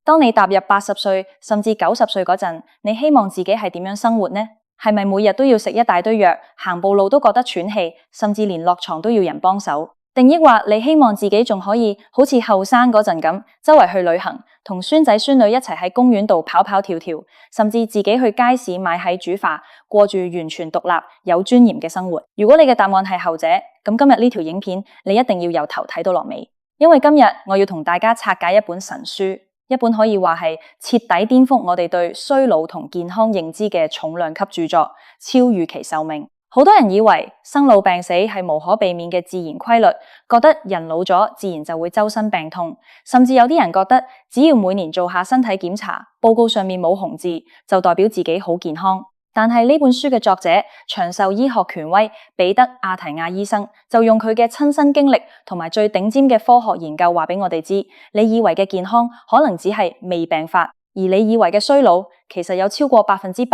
當你踏入80歲甚至90歲嗰陣，你希望自己係點樣生活呢？係咪每日都要食一大堆藥，行步路都覺得喘氣，甚至連落床都要人幫手？定抑或你希望自己仲可以好似後生嗰陣咁，周圍去旅行，同孫仔孫女一齊喺公園度跑跑跳跳，甚至自己去街市買蟹煮飯，過住完全獨立有尊嚴嘅生活？如果你嘅答案係後者，咁今日呢條影片你一定要由頭睇到落尾，因為今日我要同大家拆解一本神書，一本可以話係徹底顛覆我哋對衰老同健康認知嘅重量級著作《超預期壽命》。好多人以為生老病死係無可避免嘅自然規律，覺得人老咗自然就會周身病痛，甚至有啲人覺得只要每年做下身體檢查，報告上面冇紅字，就代表自己好健康。但係呢本書嘅作者長壽醫學權威彼得·阿提亞醫生就用佢嘅親身經歷同埋最頂尖嘅科學研究話俾我哋知，你以為嘅健康可能只係未病發，而你以為嘅衰老其實有超過80%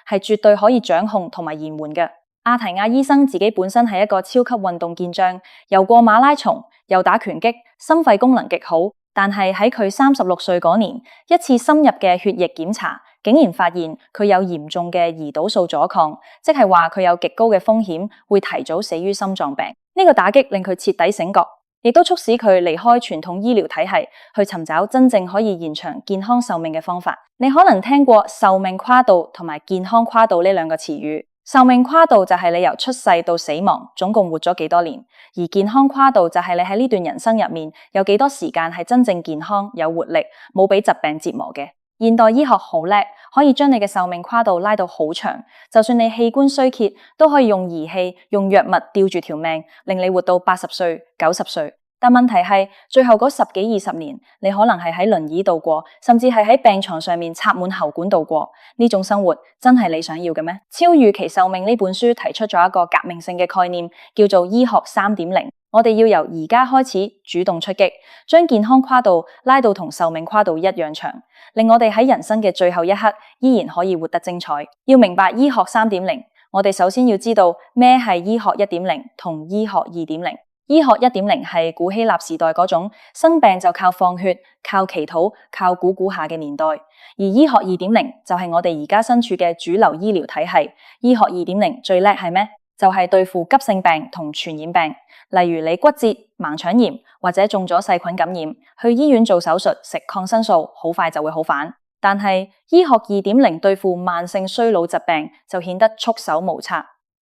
係絕對可以掌控同埋延緩嘅。阿提亞醫生自己本身係一個超級運動健將，游過馬拉松，又打拳擊，心肺功能極好。但係喺佢36歲嗰年，一次深入嘅血液檢查，竟然發現佢有嚴重嘅胰島素阻抗，即係話佢有極高嘅風險會提早死於心臟病。呢個打擊令佢徹底醒覺，亦都促使佢離開傳統醫療體系，去尋找真正可以延長健康壽命嘅方法。你可能聽過壽命跨度同埋健康跨度呢兩個詞語。壽命跨度就係你由出世到死亡總共活咗幾多年，而健康跨度就係你喺呢段人生入面有幾多時間係真正健康有活力，冇俾疾病折磨嘅。現代醫學好叻，可以將你嘅壽命跨度拉到好長，就算你器官衰竭，都可以用儀器用藥物吊住條命，令你活到80歲90歲。但問題係最後嗰10幾20年，你可能係喺輪椅度過，甚至係喺病床上面插滿喉管度過。呢種生活真係你想要嘅咩？超預期壽命呢本書提出咗一個革命性嘅概念，叫做醫學3.0。我哋要由而家開始主動出擊，將健康跨度拉到同壽命跨度一樣長，令我哋喺人生嘅最後一刻依然可以活得精彩。要明白醫學3.0，我哋首先要知道咩係醫學1.0同醫學2.0。醫學1.0係古希臘時代嗰種生病就靠放血、靠祈禱、靠估估下嘅年代，而醫學2.0就係我哋而家身處嘅主流醫療體系。醫學2.0最叻係咩？就係對付急性病同傳染病，例如你骨折、盲腸炎或者中咗細菌感染，去醫院做手術食抗生素，好快就會好返。但係醫學2.0對付慢性衰老疾病就顯得束手無策。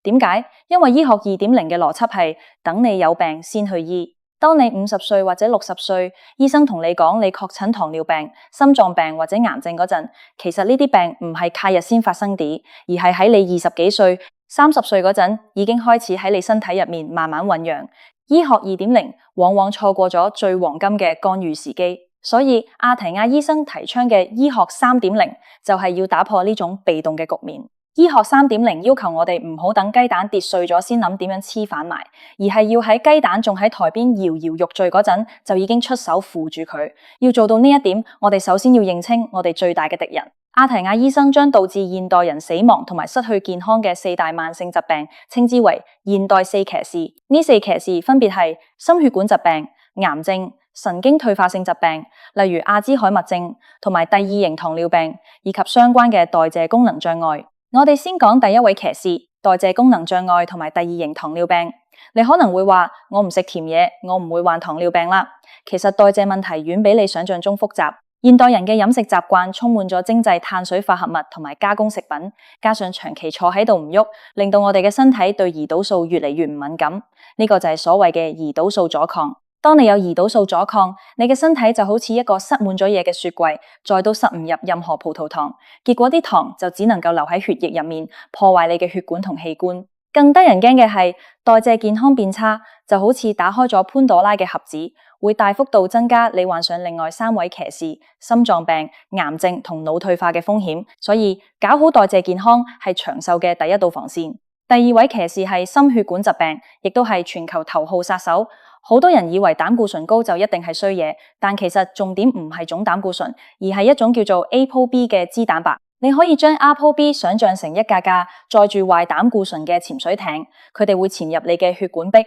點解？因為醫學2.0嘅邏輯係等你有病先去醫。當你50歲或者60歲，醫生同你講你確診糖尿病、心臟病或者癌症嗰陣，其實呢啲病唔係假日先發生啲，而係喺你20幾歲、30歲嗰陣已經開始喺你身體入面慢慢醞釀。醫學2.0往往錯過咗最黃金嘅干預時機，所以阿提亞醫生提倡嘅醫學3.0就係要打破呢種被動嘅局面。醫學3.0要求我哋唔好等雞蛋跌碎咗先諗點樣黐反埋，而係要喺雞蛋仲喺台邊搖搖欲墜嗰陣就已經出手扶住佢。要做到呢一點，我哋首先要認清我哋最大嘅敵人。阿提亞醫生將導致現代人死亡同埋失去健康嘅4大慢性疾病稱之為現代4騎士。呢4騎士分別係心血管疾病、癌症、神經退化性疾病，例如阿茲海默症同埋第2型糖尿病，以及相關嘅代謝功能障礙。我哋先講第一位騎士，代謝功能障礙同埋第2型糖尿病。你可能會話，我唔食甜嘢，我唔會患糖尿病啦。其實代謝問題遠比你想象中複雜。現代人嘅飲食習慣充滿咗精製碳水化合物同埋加工食品，加上長期坐喺度唔喐，令到我哋嘅身體對胰島素越嚟越唔敏感。呢個就係所謂嘅胰島素阻抗。當你有胰島素阻抗，你嘅身體就好似一個塞滿咗嘢嘅雪櫃，再都塞唔入任何葡萄糖，結果啲糖就只能夠留喺血液入面，破壞你嘅血管同器官。更得人驚嘅係，代謝健康變差，就好似打開咗潘朵拉嘅盒子，會大幅度增加你患上另外3位騎士、心臟病、癌症同腦退化嘅風險。所以搞好代謝健康係長壽嘅第一道防線。第2位騎士係心血管疾病，亦都係全球頭號殺手。好多人以為膽固醇高就一定係衰嘢，但其實重點唔係總膽固醇，而係一種叫做 ApoB 嘅脂蛋白。你可以將 ApoB 想象成一架架載住壞膽固醇嘅潛水艇，佢哋會潛入你嘅血管壁，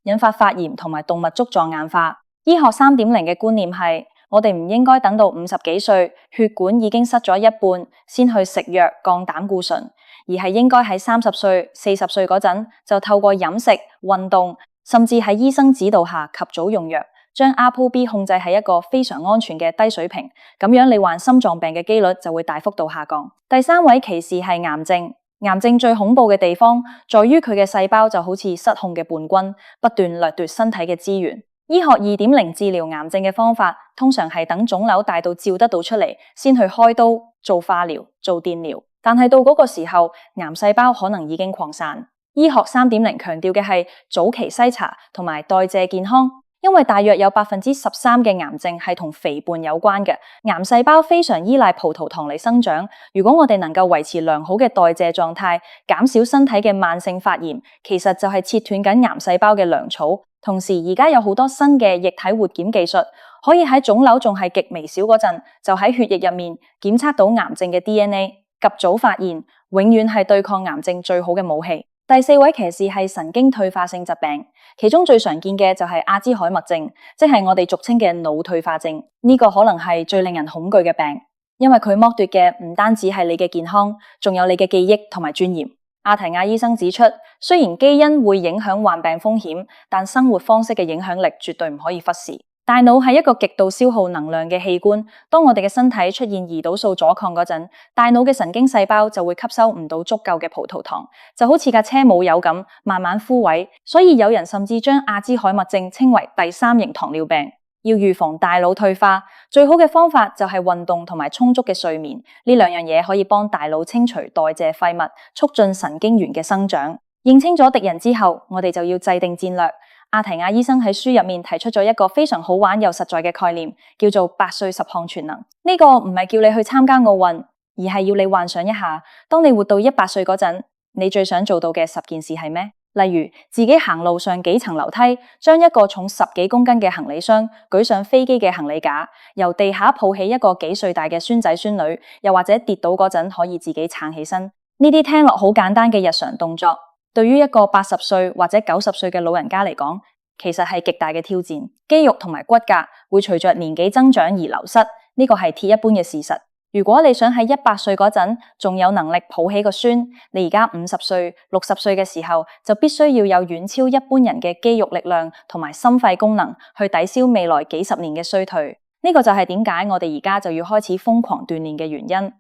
引發發炎同埋動脈粥狀硬化。醫學3.0嘅觀念係我哋唔應該等到50幾歲，血管已經塞咗一半，先去食藥降膽固醇，而係應該喺30歲、40歲嗰陣就透過飲食、運動，甚至喺醫生指導下及早用藥，將 ApoB 控制喺一個非常安全嘅低水平，咁樣你患心臟病嘅機率就會大幅度下降。第3位歧視係癌症。癌症最恐怖嘅地方在於佢嘅細胞就好似失控嘅叛軍，不斷掠奪身體嘅資源。醫學2.0治療癌症嘅方法，通常係等腫瘤大到照得到出嚟，先去開刀、做化療、做電療。但係到嗰個時候，癌細胞可能已經擴散。醫學3.0強調嘅係早期篩查同埋代謝健康。因為大約有13%嘅癌症係同肥胖有關嘅，癌細胞非常依賴葡萄糖嚟生長。如果我哋能夠維持良好嘅代謝狀態，減少身體嘅慢性發炎，其實就係切斷緊癌細胞嘅糧草。同時，而家有好多新嘅液體活檢技術，可以喺腫瘤仲係極微小嗰陣，就喺血液入面檢測到癌症嘅 DNA， 及早發現，永遠係對抗癌症最好嘅武器。第4位歧視係神經退化性疾病，其中最常見嘅就係阿茲海默症，即係我哋俗稱嘅腦退化症。呢個可能係最令人恐懼嘅病，因為佢剝奪嘅唔單止係你嘅健康，仲有你嘅記憶同埋尊嚴。阿提亞醫生指出，雖然基因會影響患病風險，但生活方式嘅影響力絕對唔可以忽視。大腦係一個極度消耗能量嘅器官，當我哋嘅身體出現胰島素阻抗嗰陣，大腦嘅神經細胞就會吸收唔到足夠嘅葡萄糖，就好似架車冇油咁，慢慢枯萎。所以有人甚至將阿茲海默症稱為第3型糖尿病。要預防大腦退化，最好嘅方法就係運動同埋充足嘅睡眠，呢2樣嘢可以幫大腦清除代謝廢物，促進神經元嘅生長。認清咗敵人之後，我哋就要制定戰略。阿提亞醫生喺書入面提出咗一個非常好玩又實在嘅概念，叫做8歲10項全能。呢個唔係叫你去參加奧運，而係要你幻想一下，當你活到100歲嗰陣，你最想做到嘅10件事係咩？例如自己行路上幾層樓梯，將一個重10幾公斤嘅行李箱舉上飛機嘅行李架，由地下抱起一個幾歲大嘅孫仔孫女，又或者跌倒嗰陣可以自己撐起身。呢啲聽落好簡單嘅日常動作，對於一個80歲或者90歲嘅老人家嚟講，其實係極大嘅挑戰。肌肉同埋骨骼會隨着年紀增長而流失，呢個係鐵一般嘅事實。如果你想喺100歲嗰陣仲有能力抱起個孫，你而家50歲、60歲嘅時候就必須要有遠超一般人嘅肌肉力量同埋心肺功能去抵消未來幾十年嘅衰退。呢個就係點解我哋而家就要開始瘋狂鍛煉嘅原因。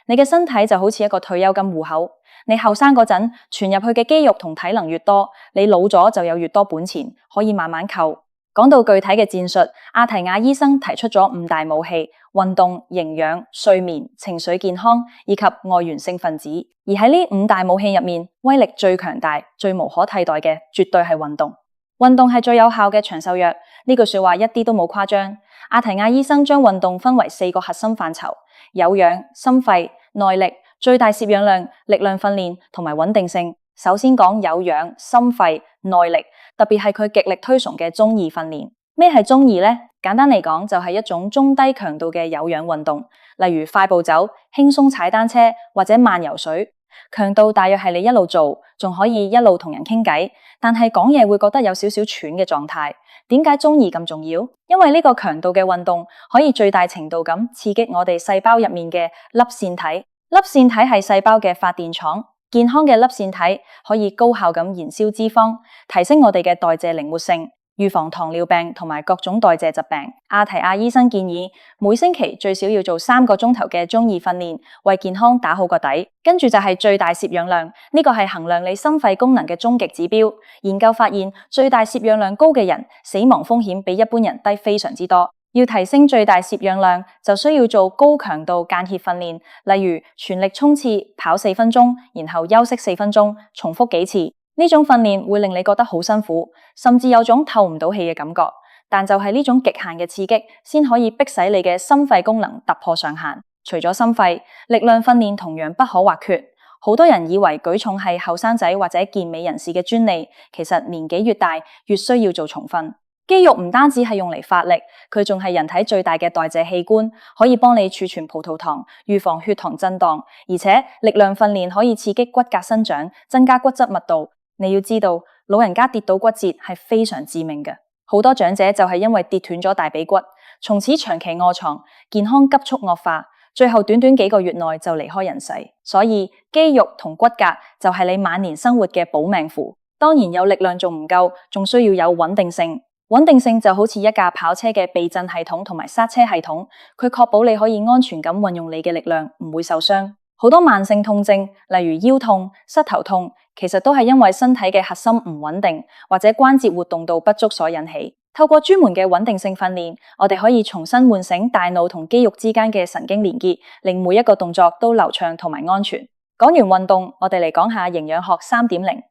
你嘅身體就好似一個退休金戶口，你後生嗰陣存入去嘅肌肉同體能越多，你老咗就有越多本錢，可以慢慢扣。講到具體嘅戰術，阿提亞醫生提出咗5大武器：運動、營養、睡眠、情緒健康以及外源性分子。而喺呢5大武器入面，威力最強大、最無可替代嘅，絕對係運動。運動係最有效嘅長壽藥，呢句說話一啲都冇誇張。阿提亞醫生將運動分為4個核心範疇：有氧、心肺、耐力、最大攝氧量、力量訓練同埋穩定性。首先講有氧、心肺、耐力，特別係佢極力推崇嘅中二訓練。咩係中二呢？簡單嚟講，就係一種中低強度嘅有氧運動，例如快步走、輕鬆踩單車或者慢游水。強度大約係你一路做，仲可以一路同人傾偈，但係講嘢會覺得有少少喘嘅狀態。點解中二咁重要？因為呢個強度嘅運動可以最大程度咁刺激我哋細胞入面嘅粒線體。粒線體係細胞嘅發電廠。健康嘅粒線體可以高效咁燃燒脂肪，提升我哋嘅代謝靈活性，預防糖尿病同埋各種代謝疾病。阿提亞醫生建議每星期最少要做3個鐘頭嘅中二訓練，為健康打好個底。跟住就係最大攝氧量，呢個係衡量你心肺功能嘅終極指標。研究發現，最大攝氧量高嘅人，死亡風險比一般人低非常之多。要提升最大攝氧量，就需要做高強度間歇訓練，例如全力衝刺跑4分鐘，然後休息4分鐘，重複幾次。呢種訓練會令你覺得好辛苦，甚至有種透唔到氣嘅感覺。但就係呢種極限嘅刺激，先可以迫使你嘅心肺功能突破上限。除咗心肺，力量訓練同樣不可或缺。好多人以為舉重係後生仔或者健美人士嘅專利，其實年紀越大，越需要做重訓。肌肉唔單止係用嚟發力，佢仲係人體最大嘅代謝器官，可以幫你儲存葡萄糖，預防血糖震盪。而且力量訓練可以刺激骨骼生長，增加骨質密度。你要知道，老人家跌倒骨折係非常致命嘅。好多長者就係因為跌斷咗大髀骨，從此長期臥床，健康急速惡化，最後短短幾個月內就離開人世。所以肌肉同骨骼就係你晚年生活嘅保命符。當然有力量仲唔夠，仲需要有穩定性。穩定性就好似一架跑車嘅避震系統同埋剎車系統，佢確保你可以安全咁運用你嘅力量，唔會受傷。好多慢性痛症，例如腰痛、膝頭痛，其實都係因為身體嘅核心唔穩定，或者關節活動度不足所引起。透過專門嘅穩定性訓練，我哋可以重新喚醒大腦同肌肉之間嘅神經連結，令每一個動作都流暢同埋安全。講完運動，我哋嚟講下營養學 3.0。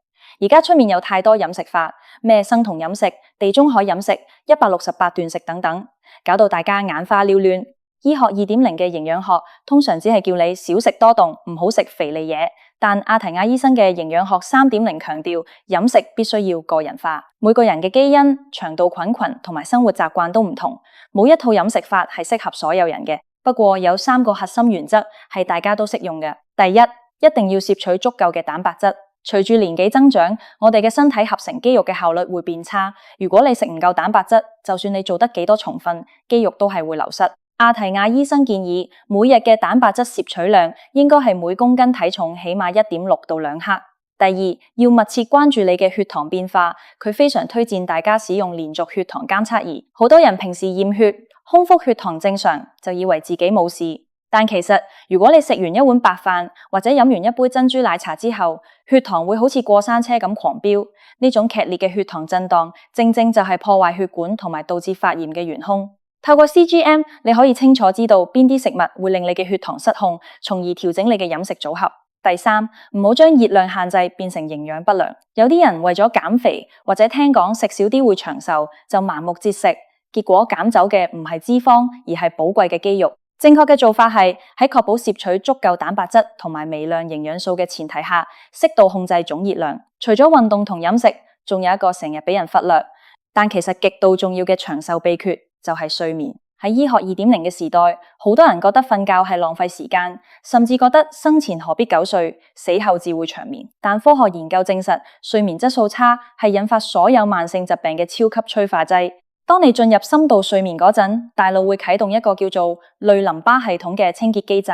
而家出面有太多飲食法，咩生酮飲食、地中海飲食、168斷食等等，搞到大家眼花繚亂。醫學 2.0 嘅營養學通常只係叫你少食多動，唔好食肥膩嘢。但阿提亞醫生嘅營養學 3.0 強調，飲食必須要個人化。每個人嘅基因、腸道菌群同埋生活習慣都唔同，冇一套飲食法係適合所有人嘅。不過有3個核心原則係大家都適用嘅。第一，一定要攝取足夠嘅蛋白質。隨住年紀增長，我哋嘅身體合成肌肉嘅效率會變差。如果你食唔夠蛋白質，就算你做得幾多重訓，肌肉都係會流失。阿提亞醫生建議，每日嘅蛋白質攝取量應該係每公斤體重起碼 1.6 到2克。第二，要密切關注你嘅血糖變化，佢非常推薦大家使用連續血糖監測儀。好多人平時驗血，空腹血糖正常，就以為自己冇事。但其實，如果你食完一碗白飯或者飲完一杯珍珠奶茶之後，血糖會好似過山車咁狂飆，呢種劇烈嘅血糖震盪，正正就係破壞血管同埋導致發炎嘅元兇。透過 CGM， 你可以清楚知道邊啲食物會令你嘅血糖失控，從而調整你嘅飲食組合。第三，唔好將熱量限制變成營養不良。有啲人為咗減肥或者聽講食少啲會長壽，就盲目節食，結果減走嘅唔係脂肪，而係寶貴嘅肌肉。正確嘅做法係喺確保攝取足夠蛋白質同埋微量營養素嘅前提下，適度控制總熱量。除咗運動同飲食，仲有一個成日俾人忽略，但其實極度重要嘅長壽秘訣就係睡眠。喺醫學 2.0 嘅時代，好多人覺得瞓覺係浪費時間，甚至覺得生前何必久睡，死後至會長眠。但科學研究證實，睡眠質素差係引發所有慢性疾病嘅超級催化劑。當你進入深度睡眠嗰陣，大腦會啟動一個叫做類淋巴系統嘅清潔機制，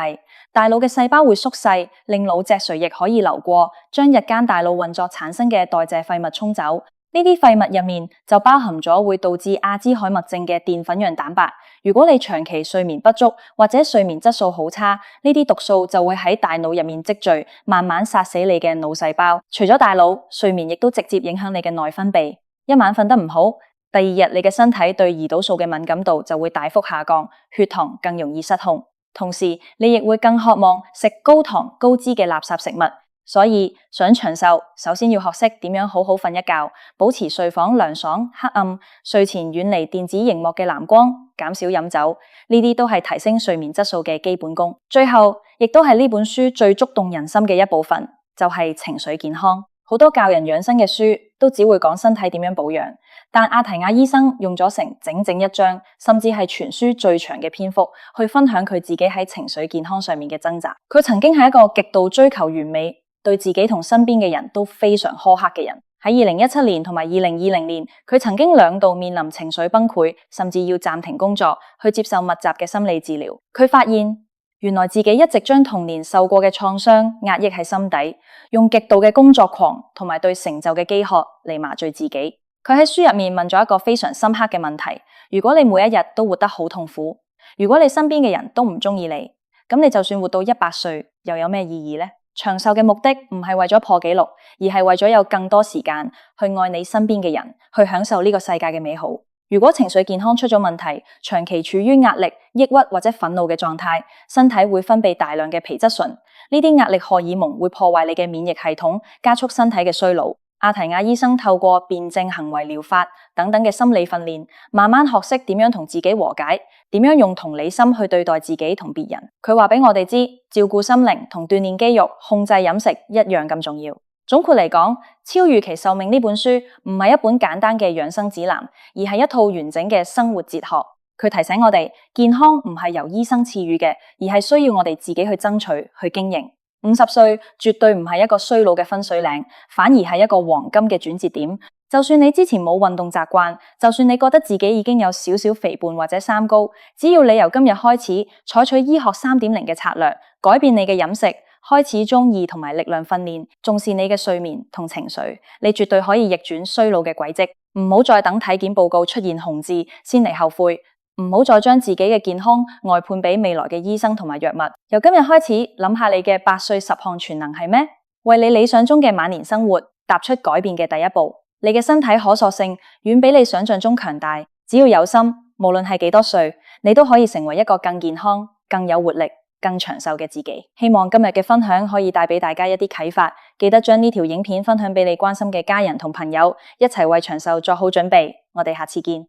大腦嘅細胞會縮細，令腦脊髓液可以流過，將日間大腦運作產生嘅代謝廢物沖走。呢啲廢物入面就包含咗會導致阿茲海默症嘅澱粉樣蛋白。如果你長期睡眠不足或者睡眠質素好差，呢啲毒素就會喺大腦入面積聚，慢慢殺死你嘅腦細胞。除咗大腦，睡眠亦都直接影響你嘅內分泌。一晚瞓得唔好，第二日你嘅身體對胰島素嘅敏感度就會大幅下降，血糖更容易失控。同時，你亦會更渴望食高糖高脂嘅垃圾食物。所以想長壽，首先要學識點樣好好瞓一覺，保持睡房涼爽黑暗，睡前遠離電子熒幕嘅藍光，減少飲酒，呢啲都係提升睡眠質素嘅基本功。最後，亦都係呢本書最觸動人心嘅一部分，就係情緒健康。好多教人養生嘅書都只會講身體點樣保養，但阿提亞醫生用咗成整整一章，甚至係全書最長嘅篇幅，去分享佢自己喺情緒健康上面嘅掙扎。佢曾經係一個極度追求完美，對自己同身邊嘅人都非常苛刻嘅人。喺2017年同埋2020年，佢曾經2度面臨情緒崩潰，甚至要暫停工作，去接受密集嘅心理治療。佢發現原來自己一直將童年受過嘅創傷壓抑喺心底，用極度嘅工作狂同埋對成就嘅飢渴嚟麻醉自己。佢喺書入面問咗一個非常深刻嘅問題：如果你每一日都活得好痛苦，如果你身邊嘅人都唔中意你，咁你就算活到100歲，又有咩意義呢？長壽嘅目的唔係為咗破紀錄，而係為咗有更多時間去愛你身邊嘅人，去享受呢個世界嘅美好。如果情緒健康出咗問題，長期處於壓力、抑鬱或者憤怒嘅狀態，身體會分泌大量嘅皮質醇，呢啲壓力荷爾蒙會破壞你嘅免疫系統，加速身體嘅衰老。阿提亞醫生透過辯證行為療法等等嘅心理訓練，慢慢學識點樣同自己和解，點樣用同理心去對待自己同別人。佢話俾我哋知，照顧心靈同鍛煉肌肉、控制飲食一樣咁重要。總括嚟講，超預期壽命呢本書唔係一本簡單嘅養生指南，而係一套完整嘅生活哲學。佢提醒我哋，健康唔係由醫生賜予嘅，而係需要我哋自己去爭取、去經營。50歲絕對唔係一個衰老嘅分水嶺，反而係一個黃金嘅轉折點。就算你之前冇運動習慣，就算你覺得自己已經有少少肥胖或者三高，只要你由今日開始採取醫學3.0嘅策略，改變你嘅飲食，開始中意同埋力量訓練，重視你嘅睡眠同情緒，你絕對可以逆轉衰老嘅軌跡。唔好再等體檢報告出現紅字先嚟後悔，唔好再將自己嘅健康外判俾未來嘅醫生同埋藥物。由今日開始，諗下你嘅8歲10項全能係咩？為你理想中嘅晚年生活踏出改變嘅第一步。你嘅身體可塑性遠比你想象中強大，只要有心，無論係幾多歲，你都可以成為一個更健康、更有活力、更長壽嘅自己。希望今日嘅分享可以帶俾大家一啲啟發，記得將呢條影片分享俾你關心嘅家人同朋友，一齊為長壽做好準備。我哋下次見。